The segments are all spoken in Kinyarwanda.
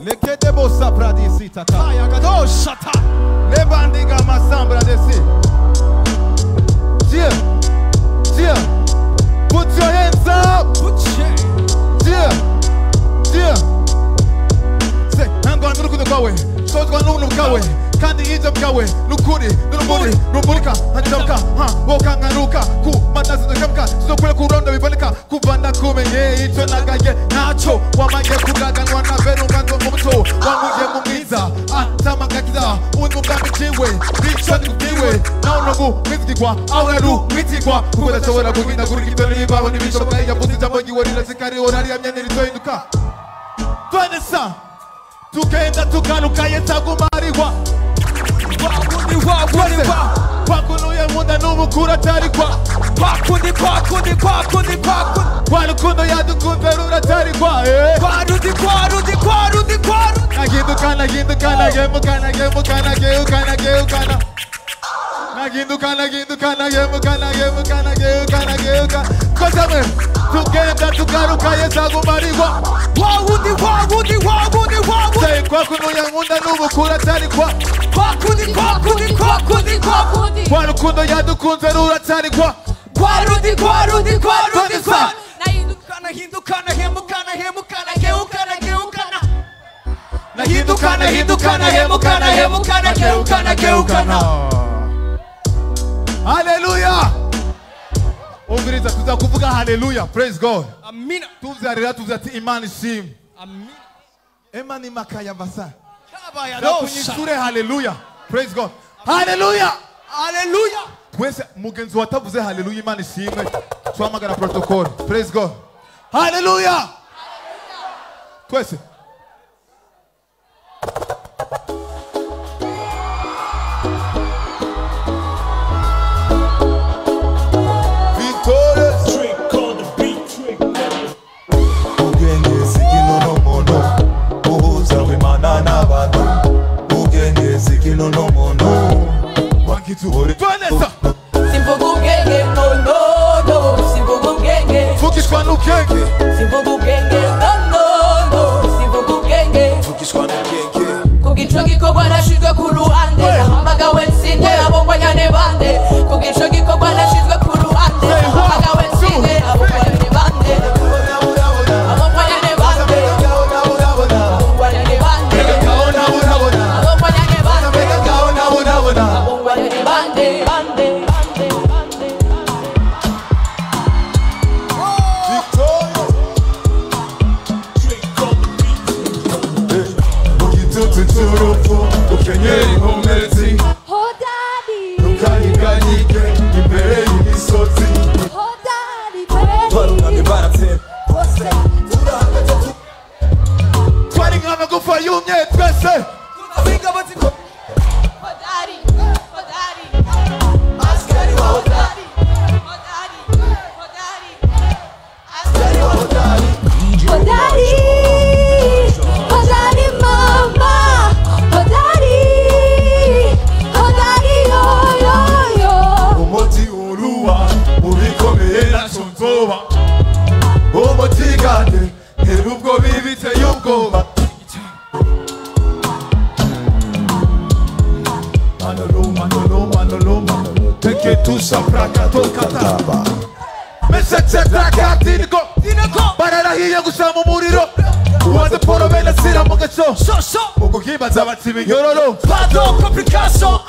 Le que de bossa pradisita kaya gado shata. Le bandiga masambra desi. Dieu, Dieu, put your hands up. Dieu, Dieu. Say, I'm going to look at the way. So it's going to look at the kandi ijam kawe nukuri nurumuri rumurika handamka wokanga nuka ku manazi nakamka zokule kuronda bibalika kubanda kumenye icyo nagaye nacho wamaye kugaganwa na verungando mumuto wamuje mumwiza atamagakiza unmugambi ciwe bicho nikugiwe naunogu mitigwa auraru mitigwa kubadashobora kuginda kurigito nibaho nibishoboka yavuze ijambo nyiwe rirazikari orari yamye nirizohinduka twendesa tukenda tugaruka yetagumariwa Pakunuye munda n'ubukura atari kwa Pakundi Kwarukundo yadukunze ruratari kwa Kwarundi Nagindukana Kozame tugenda tugaruka yezagumariwa Say kwakunuye munda n'ubukura atari kwa Kwarukundo yadukunze ruratari kwa Kwarundi Nahindukana Hallelujah Umviriza tuzakuvuga hallelujah praise God Amina Tuzarira tuzati imani shim Amina Emani makaya basa Kunyishure hallelujah praise God Hallelujah Twese mugenzi watavuze hallelujah imani shimwe twamagana protocol praise God Hallelujah Twese Simbugugenge no Simbugugenge Fukishwa n'ubwenge Simbugugenge no Simbugugenge Fukishwa n'ubwenge Kugico gikorwa nashizwe ku ruhande Nahamagawe nsinde abongwa nyane bande Kugico gikorwa nashizwe ku ruhande Nahamagawe nsinde abongwa nyane bande Abongwa nyane bande Abongwa nyane bande Abongwa nyane bande Abongwa nyane bande Ukenyeri nkomerezi Ntukanyiganyike imbere y'imisozi Twarunamye baratse Twari nk'amagufa yumye twese Umutigande nubwo bibiteye ubwoba Manolo Teke tusa praka tokataba Mesetse praka diniko Bararahiye gusa mu muriro Uwanze poro bene sira mu gaco Mugu kibaza bati binyororo Pardon, complication,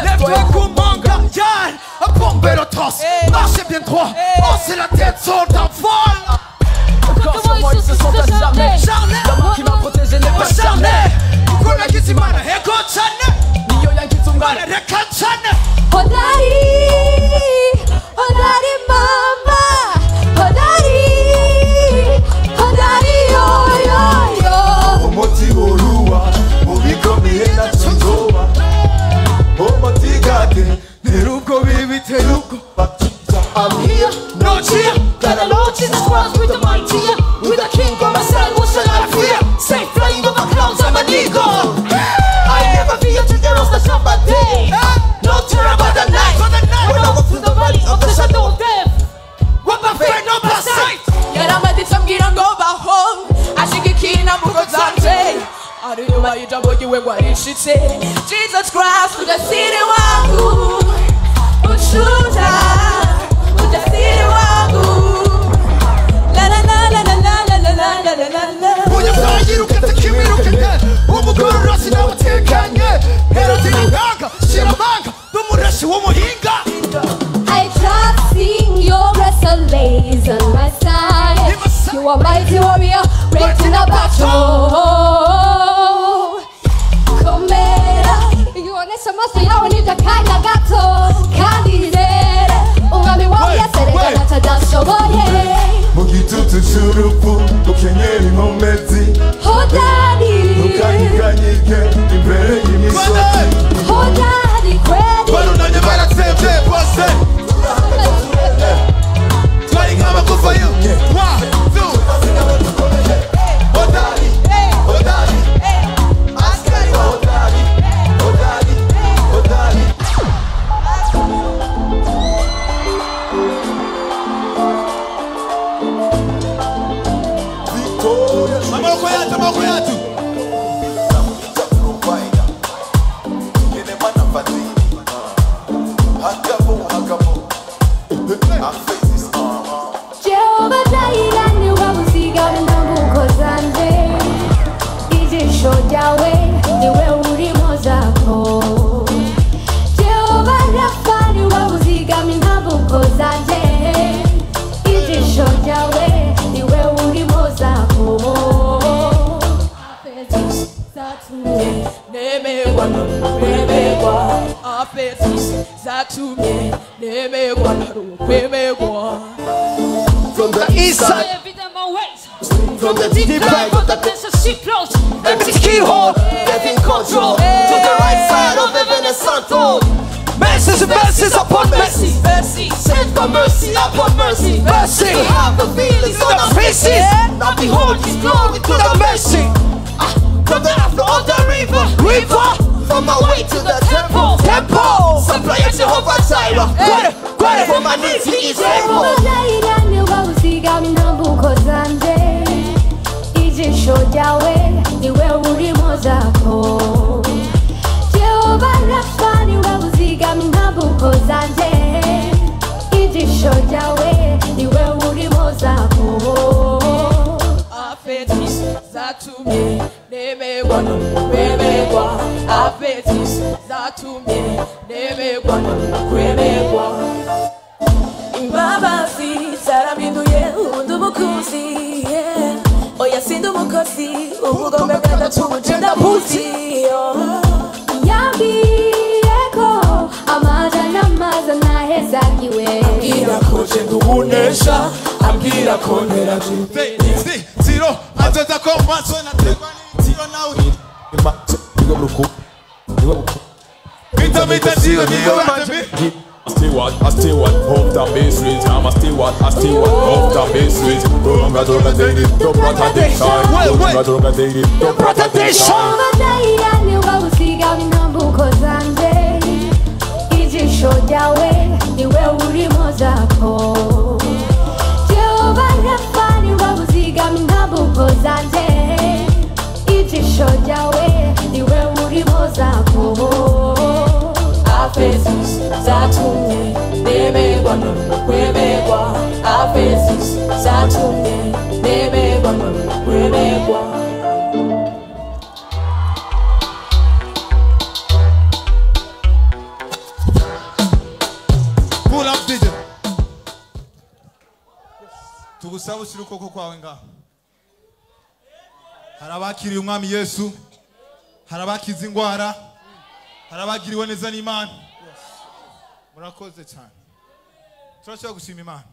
lève-toi comme manga, yal, un bombero toss, marchez bien droit, oh c'est la tête sur ta voile. Encore sur moi ils se sont acharnés, l'homme qui m'a protégé n'est pas charné. Kukula kizimana, heko chane, niyo yankitsungana, reka chane. Hodari mama, hodari yo. Umoti uruwa, mubikomeye na chonzoba Umutigande nubwo bibiteye ubwoba I'm here, no cheer, got a load in the squad with the mighty, with the king on my side. ari nyuma y'ijambo ryiwe ngo arishitse. Jesus Christ ujasiri wangu ushuja ujasiri wangu la la la la la la la la la la la. Unyafanyirukete kimirukete umugororosi nawutekanye Herodi n'inkanka shiramanga n'umurashi w'umuhinga. I trust in your blessed ways on my side. You are mighty warrior, great in the battle. Komera, ionesha maso yawe nitakanya gato. Kandidere, umwami wawe yaserekana atadashoboye. Mu gitutu cy'urupfu ukenyera inkomezi Hodari, ukanyiganyige imbere y'imisozi. hodari kweli. Barunanye baratevye bose twari nk'amagufa y'uke. 1, 2 Hodari, hodari, askari hodari, hodari, hodari. Victoria, amaboko yacu, amaboko yacu. Jehova Jireh niwe uzigama intambuko zanje. Ijisho ryawe niwe urimo zako. Jehova Rafa niwe uzigama intambuko zanje. Ijisho ryawe niwe urimo zako. Zatumye Nemegwa kwemegwa afetis zatumye nemegwa kwemegwa. From the east side, from the deep side, empty keyhole, getting control. To the right side of heaven and Santo. Mercies upon mercy. Mercy, Sent by mercy upon mercy. Mercy to have the feelings on our faces. Now behold His glory to the mercy. From the after of the river. From my way to the temple. Supply of Jehovah Jireh. For my needs He is able. Jehova Jireh niwe uzigama intambuko zanje. Ijisho ryawe niwe urimo zako. Jehova Rafa niwe uzigama intambuko zanje. Ijisho ryawe niwe urimo zako. afetis zatumye nemegwa kwemegwa. Afetis zatumye nemegwa kwemegwa. Imbabazi zaraminduye ubundi umukuzi, oya sindi umukozi ubugombe bw'agatatu ugenda buti. Yambwiye ko amajana n'amazana ahezagiwe. Ambwira ko je ndubunesha, ambwira ko ntera Zero, azoza ko maso nategwa n'itiro nawe. Mita zero niyo batemi. I still want off the bass rate. I still want off the bass rate. Droga daily, don't protection. Droga daily, don't protection. Jehova Jireh niwe uzigama intambuko zanje. Ijisho ryawe niwe urimo zako. Jehova Rafa niwe uzigama intambuko zanje. Ijisho ryawe niwe urimo zako. Afetis zatumye nemegwa kwemegwa. Afetis zatumye nemegwa kwemegwa. Pull up DJ. Tugusaba ushyira ukuboko kwawe ngaho. Hari abakiriye umwami Yesu, hari abakize indwara, hari abagiriwe neza n'Imana. Murakoze cyane. Turashobora gushima Imana.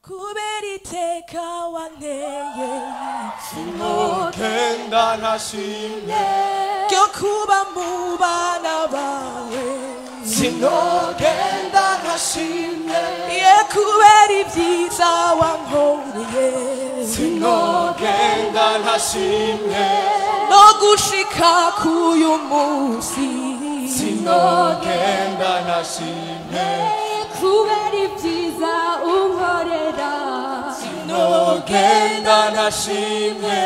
Kubera iteka wanteye Sinogenda ntashimye. ryo kuba mu bana bawe. Sinogenda ntashimye. Ye kubera ibyiza wankoreye. Sinogenda ntashimye. No gushika k'uyu munsi. Sinogenda ntashimye. Kubera ibyiza unkorera. Sinogenda ntashimye.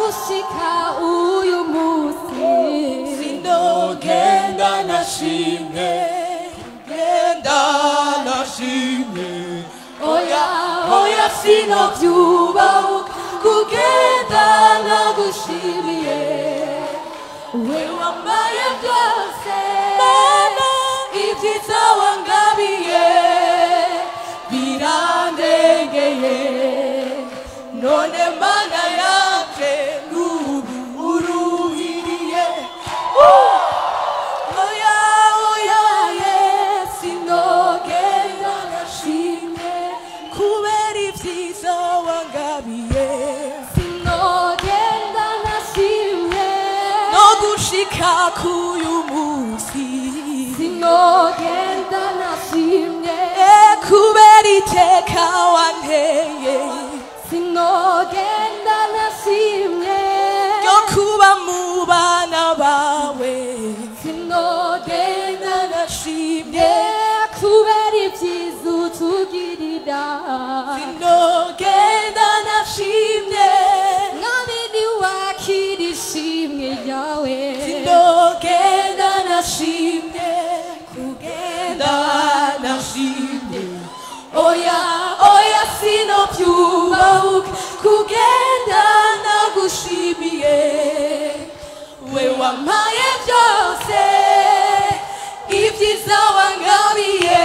gushika uyu munsi sinogenda nashimye genda nashimye oya oya sinovyubahuka kugenda nagushimiye we wambaye byose mana ibyiza wangabiye birandengeye none mana yanje n'ubu uruhiriye oya oya sinogenda nashimye kubera ibyiza wangabiye sinogenda nashimye no gushika k'uyu munsi sinogenda nashimye kubera iteka wanteye sinogenda nashimye ryo kuba mu bana bawe sinogenda nashimye kubera ibyiza utugirira sinogenda nashimye none niwakira ishimwe ryawe sinogenda nashimye kugenda nashimye oya oya sinovyubahuka kugenda nagushimiye we wampaye byose ibyiza wangabiye